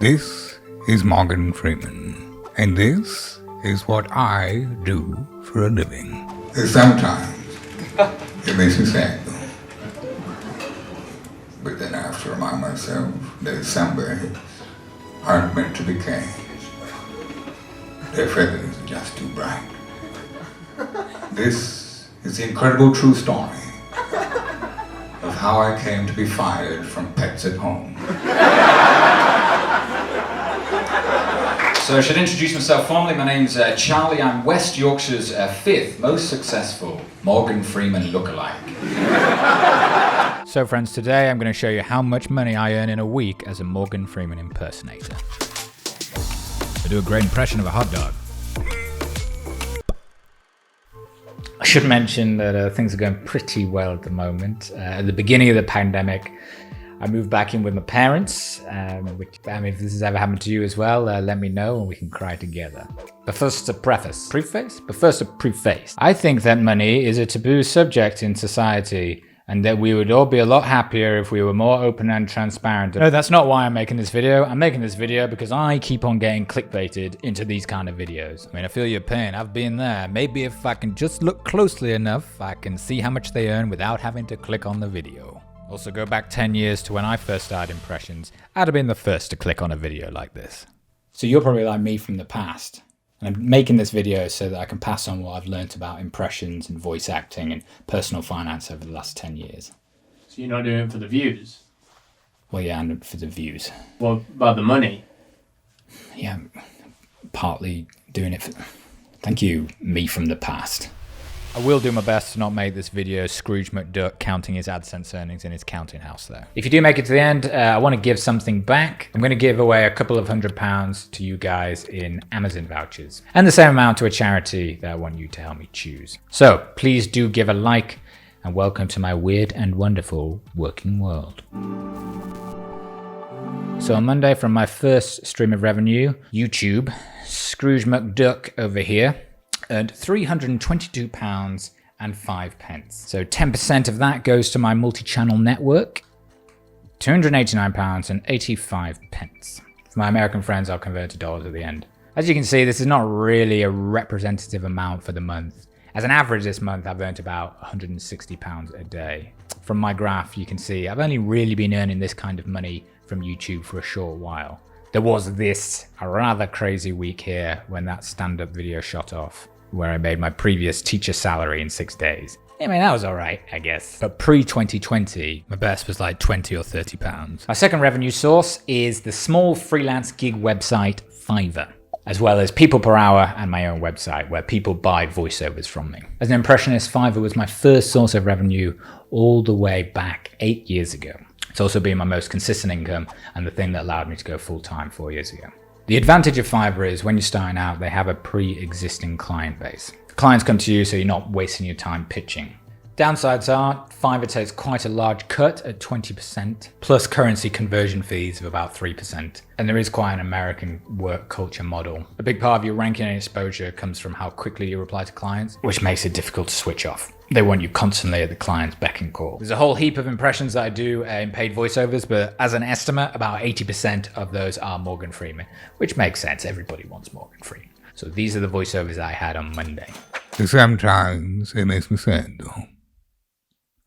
This is Morgan Freeman, and this is what I do for a living. Sometimes it makes me sad, but then I have to remind myself that some birds aren't meant to be caged. Their feathers are just too bright. This is the incredible true story of how I came to be fired from Pets at Home. So I should introduce myself formally. My name's Charlie. I'm West Yorkshire's fifth most successful Morgan Freeman lookalike. So friends, today I'm going to show you how much money I earn in a week as a Morgan Freeman impersonator. I do a great impression of a hot dog. I should mention that things are going pretty well at the moment. At the beginning of the pandemic, I moved back in with my parents, which, if this has ever happened to you as well, let me know and we can cry together. But first a preface. I think that money is a taboo subject in society and that we would all be a lot happier if we were more open and transparent. No, that's not why I'm making this video. I'm making this video because I keep on getting clickbaited into these kind of videos. I feel your pain. I've been there. Maybe if I can just look closely enough, I can see how much they earn without having to click on the video. Also, go back 10 years to when I first started Impressions. I'd have been the first to click on a video like this. So you're probably like me from the past. And I'm making this video so that I can pass on what I've learned about impressions and voice acting and personal finance over the last 10 years. So you're not doing it for the views? Well, yeah, and for the views. What about the money? Yeah, partly doing it for... Thank you, me from the past. I will do my best to not make this video Scrooge McDuck counting his AdSense earnings in his counting house though. If you do make it to the end, I want to give something back. I'm going to give away a couple of £100 to you guys in Amazon vouchers. And the same amount to a charity that I want you to help me choose. So please do give a like and welcome to my weird and wonderful working world. So on Monday from my first stream of revenue, YouTube, Scrooge McDuck over here, earned £322.05. So 10% of that goes to my multi-channel network, £289.85. For my American friends, I'll convert to dollars at the end. As you can see, this is not really a representative amount for the month. As an average this month, I've earned about £160 a day. From my graph, you can see I've only really been earning this kind of money from YouTube for a short while. There was a rather crazy week here when that stand-up video shot off, where I made my previous teacher salary in 6 days. That was all right, I guess. But pre-2020, my best was like 20 or 30 pounds. My second revenue source is the small freelance gig website Fiverr, as well as People Per Hour and my own website where people buy voiceovers from me. As an impressionist, Fiverr was my first source of revenue all the way back 8 years ago. It's also been my most consistent income and the thing that allowed me to go full-time 4 years ago. The advantage of Fiverr is when you're starting out, they have a pre-existing client base. The clients come to you so you're not wasting your time pitching. Downsides are, Fiverr takes quite a large cut at 20%, plus currency conversion fees of about 3%. And there is quite an American work culture model. A big part of your ranking and exposure comes from how quickly you reply to clients, which makes it difficult to switch off. They want you constantly at the client's beck and call. There's a whole heap of impressions that I do in paid voiceovers, but as an estimate, about 80% of those are Morgan Freeman, which makes sense. Everybody wants Morgan Freeman. So these are the voiceovers I had on Monday. Sometimes it makes me sad though.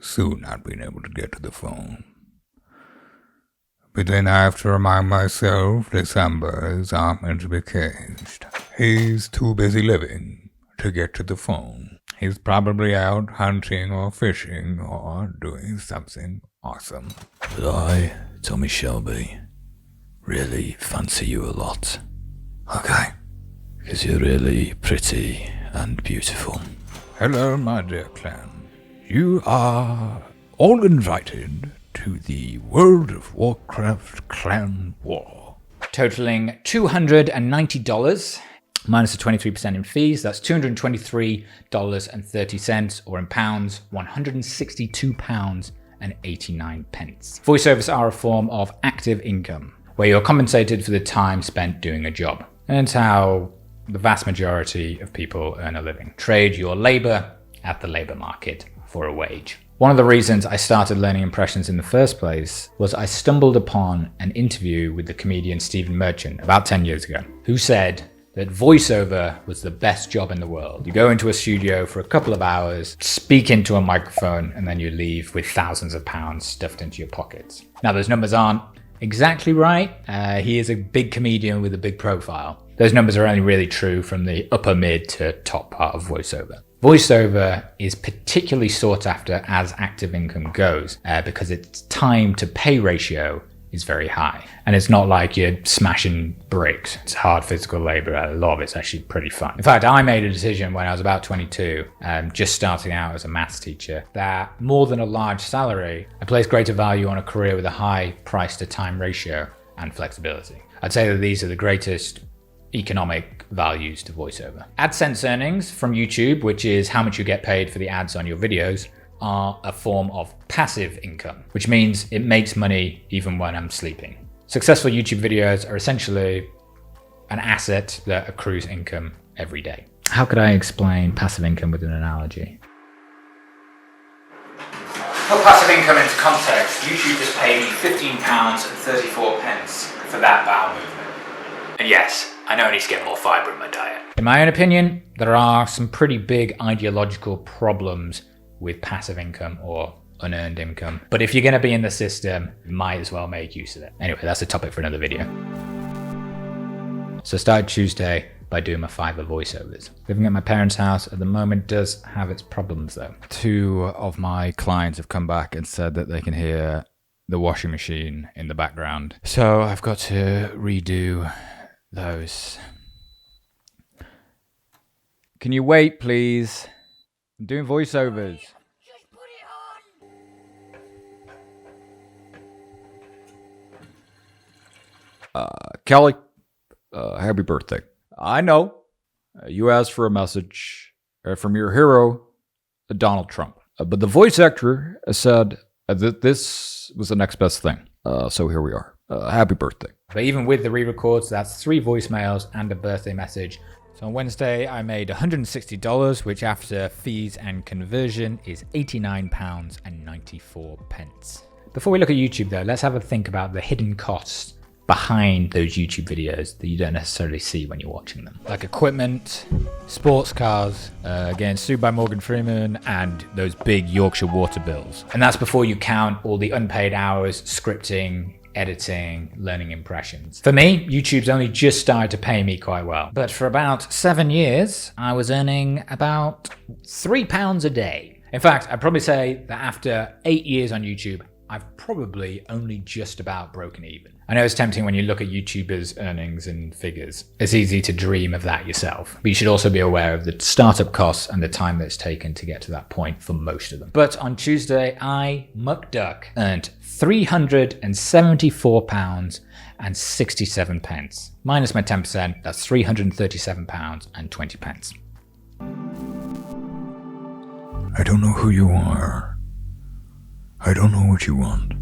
Soon not being able to get to the phone. But then I have to remind myself that some birds aren't meant to be caged. He's too busy living to get to the phone. He's probably out hunting or fishing or doing something awesome. But I, Tommy Shelby, really fancy you a lot. Okay. Because you're really pretty and beautiful. Hello, my dear clan. You are all invited to the World of Warcraft Clan War. Totaling $290. Minus the 23% in fees, that's $223.30, or in pounds, £162.89. Voiceovers are a form of active income, where you're compensated for the time spent doing a job. And it's how the vast majority of people earn a living. Trade your labor at the labor market for a wage. One of the reasons I started learning impressions in the first place was I stumbled upon an interview with the comedian Stephen Merchant about 10 years ago, who said that voiceover was the best job in the world. You go into a studio for a couple of hours, speak into a microphone, and then you leave with thousands of pounds stuffed into your pockets. Now, those numbers aren't exactly right. He is a big comedian with a big profile. Those numbers are only really true from the upper mid to top part of voiceover. Voiceover is particularly sought after as active income goes because its time to pay ratio is very high. And it's not like you're smashing bricks. It's hard physical labor. A lot of it's actually pretty fun. In fact, I made a decision when I was about 22, just starting out as a maths teacher, that more than a large salary, I place greater value on a career with a high price to time ratio and flexibility. I'd say that these are the greatest economic values to voiceover. AdSense earnings from YouTube, which is how much you get paid for the ads on your videos, are a form of passive income, which means it makes money even when I'm sleeping. Successful YouTube videos are essentially an asset that accrues income every day. How could I explain passive income with an analogy? Put passive income into context, YouTube just paid me £15.34 for that bowel movement. And yes, I know I need to get more fibre in my diet. In my own opinion, there are some pretty big ideological problems with passive income or unearned income. But if you're going to be in the system, you might as well make use of it. Anyway, that's a topic for another video. So I started Tuesday by doing my Fiverr voiceovers. Living at my parents' house at the moment does have its problems though. 2 of my clients have come back and said that they can hear the washing machine in the background. So I've got to redo those. Can you wait, please? I'm doing voiceovers. Kelly, happy birthday. I know you asked for a message from your hero, Donald Trump. But the voice actor said that this was the next best thing. So here we are. Happy birthday. But even with the re-records, that's 3 voicemails and a birthday message. So on Wednesday, I made $160, which after fees and conversion is £89.94. Before we look at YouTube though, let's have a think about the hidden costs behind those YouTube videos that you don't necessarily see when you're watching them. Like equipment, sports cars, getting sued by Morgan Freeman, and those big Yorkshire water bills. And that's before you count all the unpaid hours, scripting, editing, learning impressions. For me, YouTube's only just started to pay me quite well. But for about 7 years, I was earning about £3 a day. In fact, I'd probably say that after 8 years on YouTube, I've probably only just about broken even. I know it's tempting when you look at YouTubers' earnings and figures. It's easy to dream of that yourself. But you should also be aware of the startup costs and the time that it's taken to get to that point for most of them. But on Tuesday, I, Muck Duck, earned £374.67. Minus my 10%, that's £337.20. I don't know who you are. I don't know what you want.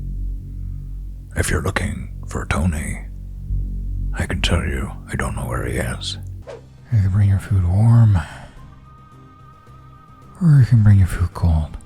If you're looking for Tony, I can tell you I don't know where he is. You can bring your food warm, or you can bring your food cold.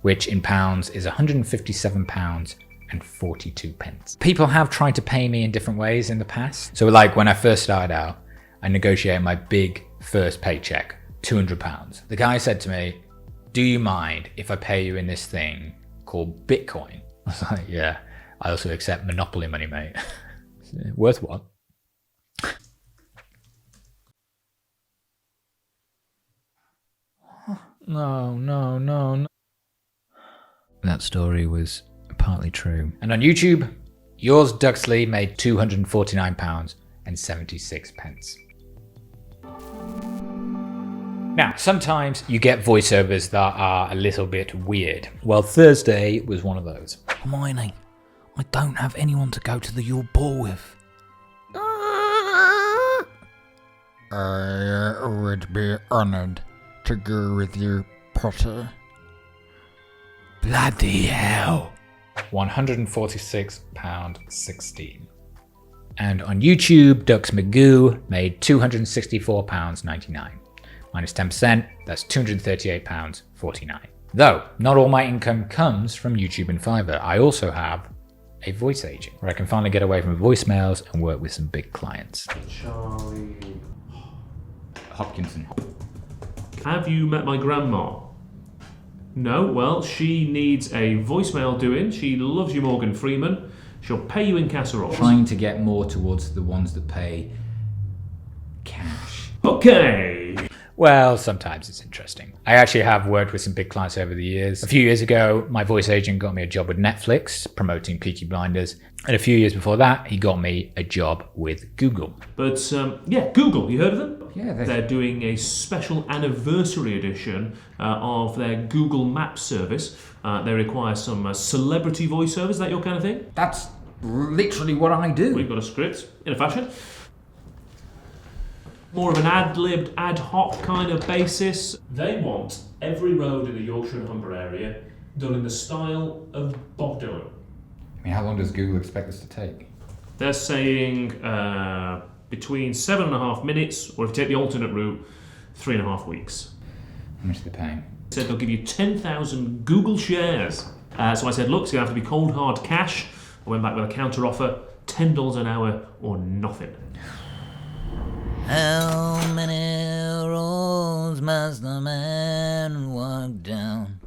Which in pounds is £157.42. People have tried to pay me in different ways in the past. So like when I first started out, I negotiated my big first paycheck, £200. The guy said to me, "Do you mind if I pay you in this thing called Bitcoin?" I was like, "Yeah, I also accept Monopoly money, mate." Worth what? No. That story was partly true. And on YouTube, yours Duxley made £249.76. Now, sometimes you get voiceovers that are a little bit weird. Well, Thursday was one of those. Hermione, I don't have anyone to go to the Yule Ball with. I would be honored to go with you, Potter. Bloody hell. £146.16. And on YouTube, Dux Magoo made £264.99. Minus 10%, that's £238.49. Though, not all my income comes from YouTube and Fiverr. I also have a voice agent where I can finally get away from voicemails and work with some big clients. Charlie. Hopkinson. Have you met my grandma? No? Well, she needs a voicemail doing. She loves you, Morgan Freeman. She'll pay you in casseroles. Trying to get more towards the ones that pay cash. Okay. Well, sometimes it's interesting. I actually have worked with some big clients over the years. A few years ago, my voice agent got me a job with Netflix promoting Peaky Blinders. And a few years before that, he got me a job with Google. But Google, you heard of them? Yeah, they're doing a special anniversary edition of their Google Maps service. They require some celebrity voiceovers. Is that your kind of thing? That's literally what I do. We've got a script in a fashion. More of an ad-libbed, ad hoc kind of basis. They want every road in the Yorkshire and Humber area done in the style of Bob Dylan. I mean, how long does Google expect this to take? They're saying between 7.5 minutes, or if you take the alternate route, 3.5 weeks. How much are they paying? Said they'll give you 10,000 Google shares. So I said, look, it's going to have to be cold hard cash. I went back with a counter offer, $10 an hour or nothing. How many roads must a man walk down?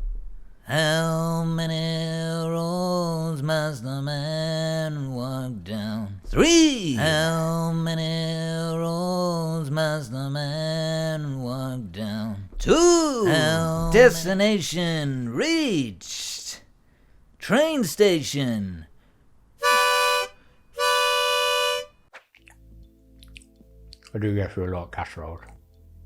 How many roads must a man walk down? 3! How many roads must a man walk down? 2! Destination reached. Train station. I do go through a lot of casseroles.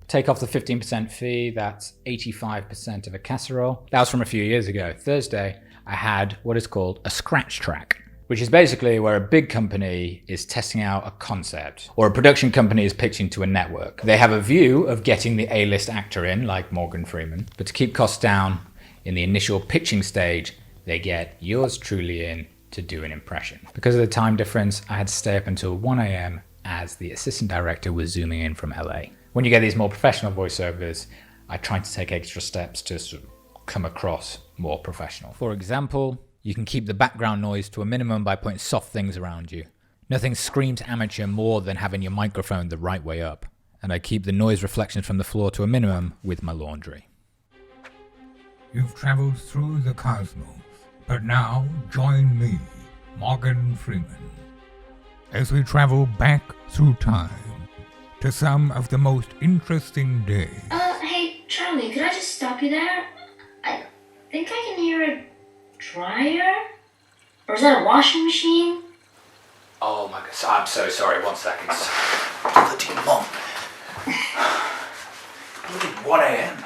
Take off the 15% fee, that's 85% of a casserole. That was from a few years ago. Thursday, I had what is called a scratch track, which is basically where a big company is testing out a concept, or a production company is pitching to a network. They have a view of getting the A-list actor in, like Morgan Freeman, but to keep costs down in the initial pitching stage, they get yours truly in to do an impression. Because of the time difference, I had to stay up until 1 a.m. as the assistant director was zooming in from LA. When you get these more professional voiceovers, I try to take extra steps to sort of come across more professional. For example, you can keep the background noise to a minimum by putting soft things around you. Nothing screams amateur more than having your microphone the right way up. And I keep the noise reflections from the floor to a minimum with my laundry. You've traveled through the cosmos, but now join me, Morgan Freeman, as we travel back through time to some of the most interesting days. Hey, Charlie, could I just stop you there? I think I can hear a dryer? Or is that a washing machine? Oh my god, I'm so sorry, 1 second. Bloody monk. Bloody 1 a.m.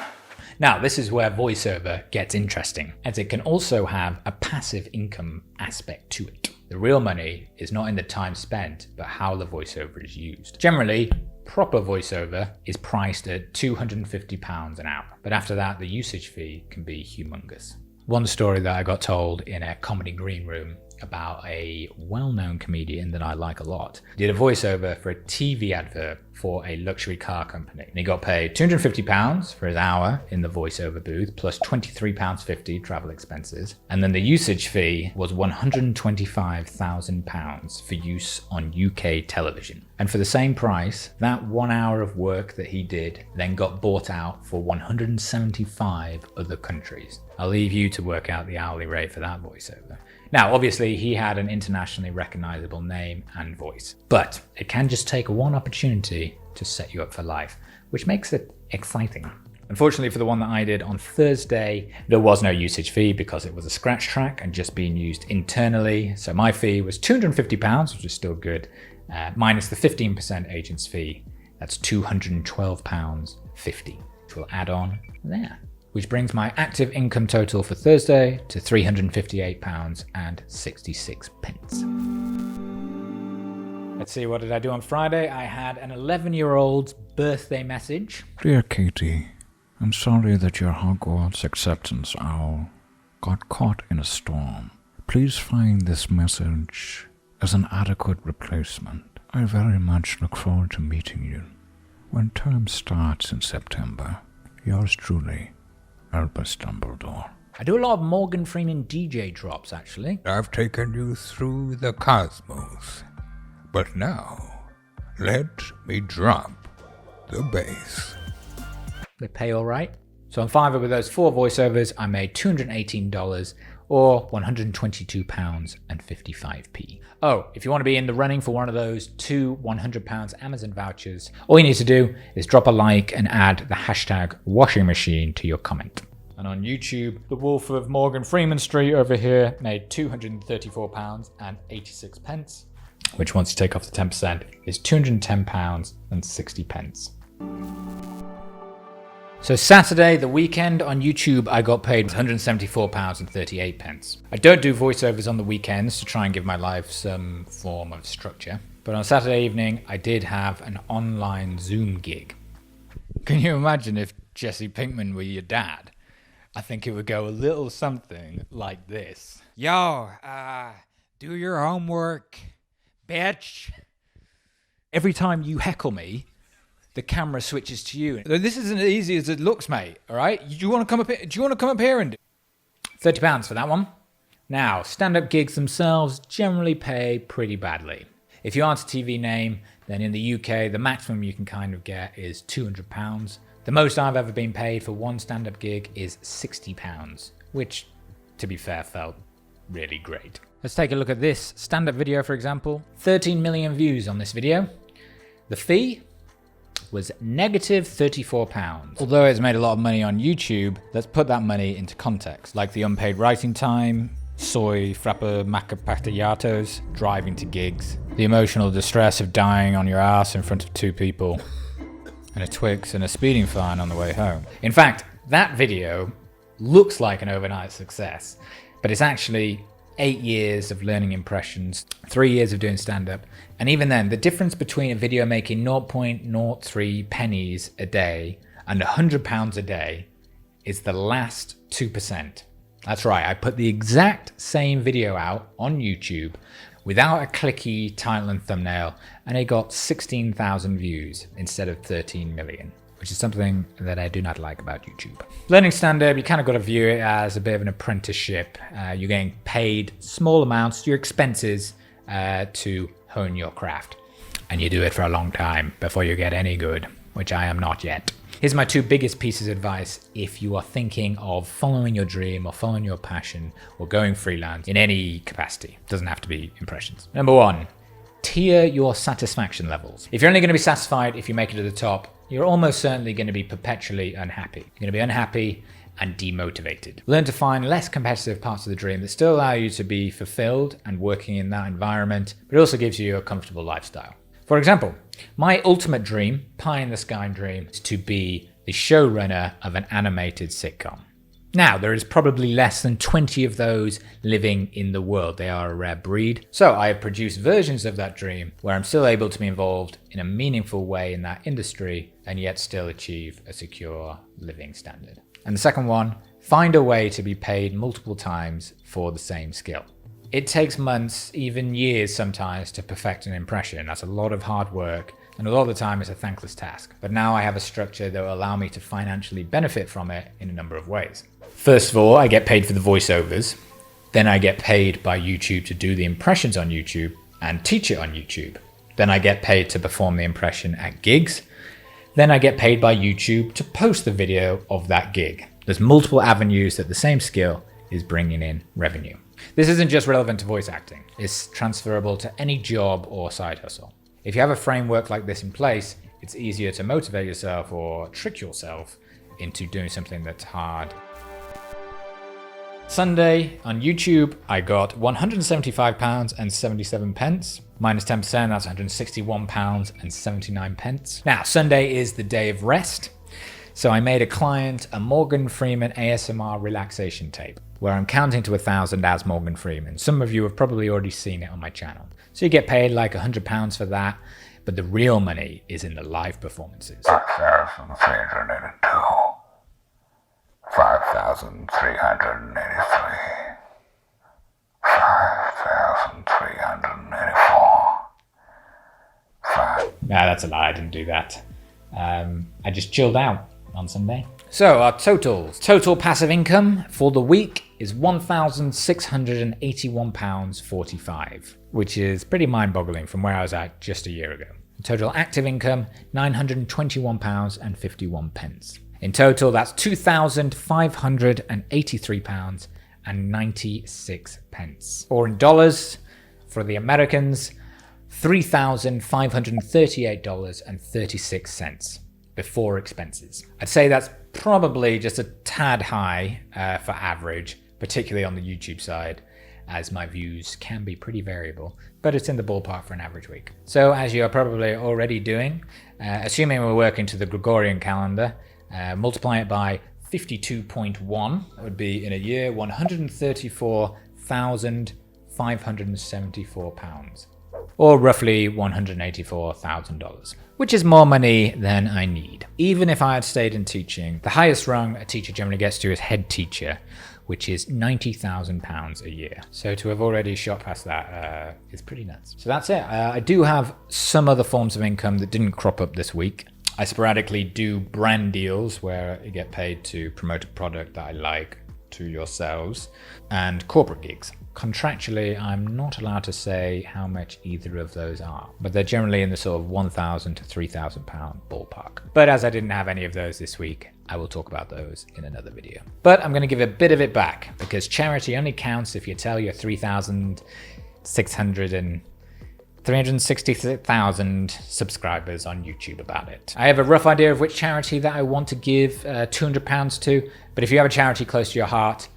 Now, this is where voiceover gets interesting, as it can also have a passive income aspect to it. The real money is not in the time spent, but how the voiceover is used. Generally, proper voiceover is priced at £250 an hour, but after that, the usage fee can be humongous. One story that I got told in a comedy green room about a well-known comedian that I like a lot. He did a voiceover for a TV advert for a luxury car company. And he got paid £250 for his hour in the voiceover booth, plus £23.50 travel expenses. And then the usage fee was £125,000 for use on UK television. And for the same price, that 1 hour of work that he did then got bought out for 175 other countries. I'll leave you to work out the hourly rate for that voiceover. Now, obviously, he had an internationally recognizable name and voice, but it can just take one opportunity to set you up for life, which makes it exciting. Unfortunately, for the one that I did on Thursday, there was no usage fee because it was a scratch track and just being used internally. So my fee was £250, which is still good, minus the 15% agent's fee. That's £212.50, which will add on there. Which brings my active income total for Thursday to £358.66. Let's see, what did I do on Friday? I had an 11-year-old's birthday message. Dear Katie, I'm sorry that your Hogwarts acceptance owl got caught in a storm. Please find this message as an adequate replacement. I very much look forward to meeting you when term starts in September. Yours truly, Albus Dumbledore. I do a lot of Morgan Freeman DJ drops, actually. I've taken you through the cosmos. But now, let me drop the bass. They pay all right. So on Fiverr with those 4 voiceovers, I made $218 or £122.55. Oh, if you want to be in the running for one of those 2 £100 Amazon vouchers, all you need to do is drop a like and add the hashtag washing machine to your comment. And on YouTube, the Wolf of Morgan Freeman Street over here made £234.86, which once you take off the 10% is £210.60. So Saturday, the weekend, on YouTube, I got paid £174.38. I don't do voiceovers on the weekends to try and give my life some form of structure. But on Saturday evening, I did have an online Zoom gig. Can you imagine if Jesse Pinkman were your dad? I think it would go a little something like this. Yo, do your homework, bitch. Every time you heckle me, the camera switches to you. This isn't as easy as it looks, mate. All right? Do you want to come up here? Do you want to come up here and £30 for that one? Now, stand-up gigs themselves generally pay pretty badly. If you aren't a TV name, then in the UK, the maximum you can kind of get is £200. The most I've ever been paid for one stand-up gig is £60, which, to be fair, felt really great. Let's take a look at this stand-up video, for example. 13 million views on this video. The fee was negative £34. Although it's made a lot of money on YouTube, let's put that money into context, like the unpaid writing time, soy frappa macapatayatos, driving to gigs, the emotional distress of dying on your ass in front of 2 people, and a Twix and a speeding fine on the way home. In fact, that video looks like an overnight success, but it's actually 8 years of learning impressions, 3 years of doing stand-up, and even then, the difference between a video making 0.03 pennies a day and £100 a day is the last 2%. That's right, I put the exact same video out on YouTube without a clicky title and thumbnail, and it got 16,000 views instead of 13 million. Which is something that I do not like about YouTube. Learning stand-up, you kind of got to view it as a bit of an apprenticeship. You're getting paid small amounts, your expenses, to hone your craft. And you do it for a long time before you get any good, which I am not yet. Here's my 2 biggest pieces of advice if you are thinking of following your dream or following your passion or going freelance in any capacity. It doesn't have to be impressions. Number 1, tier your satisfaction levels. If you're only going to be satisfied if you make it to the top, you're almost certainly going to be perpetually unhappy. You're going to be unhappy and demotivated. Learn to find less competitive parts of the dream that still allow you to be fulfilled and working in that environment, but it also gives you a comfortable lifestyle. For example, my ultimate dream, pie in the sky dream, is to be the showrunner of an animated sitcom. Now, there is probably less than 20 of those living in the world. They are a rare breed. So I have produced versions of that dream where I'm still able to be involved in a meaningful way in that industry and yet still achieve a secure living standard. And the second one, find a way to be paid multiple times for the same skill. It takes months, even years sometimes, to perfect an impression. That's a lot of hard work, and a lot of the time it's a thankless task. But now I have a structure that will allow me to financially benefit from it in a number of ways. First of all, I get paid for the voiceovers. Then I get paid by YouTube to do the impressions on YouTube and teach it on YouTube. Then I get paid to perform the impression at gigs. Then I get paid by YouTube to post the video of that gig. There's multiple avenues that the same skill is bringing in revenue. This isn't just relevant to voice acting. It's transferable to any job or side hustle. If you have a framework like this in place, it's easier to motivate yourself or trick yourself into doing something that's hard. Sunday on YouTube, I got £175.77. Minus 10%, that's £161.79. Now, Sunday is the day of rest. So I made a client a Morgan Freeman ASMR relaxation tape, where I'm counting to 1,000 as Morgan Freeman. Some of you have probably already seen it on my channel. So you get paid like £100 for that, but the real money is in the live performances. 6,382. 5,383. 5,384. Nah, that's a lie, I didn't do that. I just chilled out on Sunday. So our totals. Total passive income for the week is £1,681.45, which is pretty mind-boggling from where I was at just a year ago. Total active income, £921.51. In total, that's £2,583.96. Or in dollars, for the Americans, $3,538.36 before expenses. I'd say that's probably just a tad high for average, particularly on the YouTube side, as my views can be pretty variable, but it's in the ballpark for an average week. So as you are probably already doing, assuming we're working to the Gregorian calendar, multiply it by 52.1, that would be in a year £134,574, or roughly $184,000, which is more money than I need. Even if I had stayed in teaching, the highest rung a teacher generally gets to is head teacher, which is £90,000 a year. So to have already shot past that is pretty nuts. So that's it. I do have some other forms of income that didn't crop up this week. I sporadically do brand deals where you get paid to promote a product that I like to yourselves, and corporate gigs. Contractually, I'm not allowed to say how much either of those are, but they're generally in the sort of £1,000 to £3,000 ballpark. But as I didn't have any of those this week, I will talk about those in another video. But I'm going to give a bit of it back, because charity only counts if you tell your 360,000 subscribers on YouTube about it. I have a rough idea of which charity that I want to give £200 to, but if you have a charity close to your heart,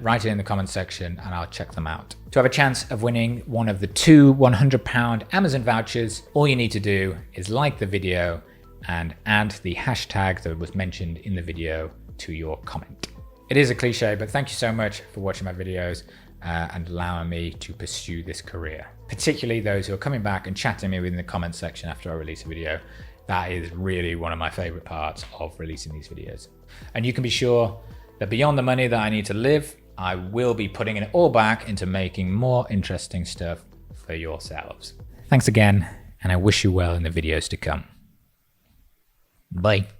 write it in the comments section and I'll check them out. To have a chance of winning one of the 2 £100 Amazon vouchers, all you need to do is like the video and add the hashtag that was mentioned in the video to your comment. It is a cliche, but thank you so much for watching my videos and allowing me to pursue this career. Particularly those who are coming back and chatting me within the comments section after I release a video. That is really one of my favorite parts of releasing these videos. And you can be sure that beyond the money that I need to live, I will be putting it all back into making more interesting stuff for yourselves. Thanks again, and I wish you well in the videos to come. Bye.